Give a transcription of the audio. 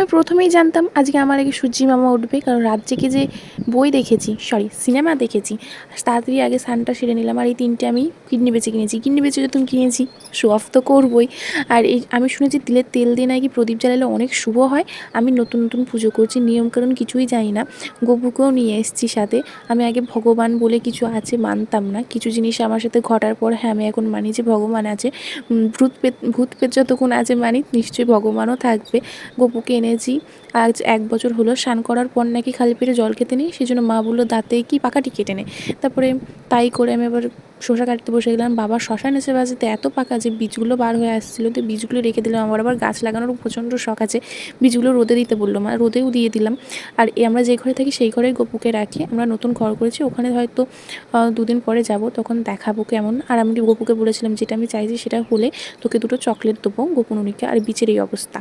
আমি প্রথমেই জানতাম আজকে আমার আগে সূর্যি মামা উঠবে, কারণ রাত জেগে যে বই দেখেছি, সিনেমা দেখেছি, তাড়াতাড়ি আগে স্নানটা সেরে নিলাম। আর এই 3টে আমি কিডনি বেচে কিনেছি, কিডনি বেচে যখন কিনেছি শো অফ তো করবই। আর এই আমি শুনেছি তিলের তেল দিয়ে নাকি প্রদীপ জ্বালালে অনেক শুভ হয়। আমি নতুন নতুন পুজো করছি, নিয়মকানুন কিছুই জানি না। গপুকেও নিয়ে এসেছি সাথে। আমি আগে ভগবান বলে কিছু আছে মানতাম না, কিছু জিনিস আমার সাথে ঘটার পর হ্যাঁ আমি এখন মানি যে ভগবান আছে। ভূত পেত যতক্ষণ আছে মানি, নিশ্চয়ই ভগবানও থাকবে। গপুকে এনেছি, আজ 1 বছর হলো। স্নান করার পর নাকি খালি পেটে জল খেতে নেই, সেই জন্য মা বললো দাঁতে কি পাকাটি কেটে নে। তারপরে তাই করে আমি এবার শসা কাটতে বসে গেলাম। বাবা শসা এনেছে বাজাতে, এত পাকা যে বীজগুলো বার হয়ে আসছিলো, তো বীজগুলো রেখে দিলাম। আমার আবার গাছ লাগানোর প্রচণ্ড শখ আছে, বীজগুলো রোদে দিতে বললো মা, রোদেও দিয়ে দিলাম। আর আমরা যে ঘরে থাকি সেই ঘরেই গপুকে রাখি। আমরা নতুন ঘর করেছি, ওখানে হয়তো 2 দিন পরে যাব, তখন দেখাবো কেমন। আর আমি গপুকে বলেছিলাম যেটা আমি চাইছি সেটা হলে তোকে 2টো চকলেট দেবো গোপুনুনিকে। আর বিচের এই অবস্থা।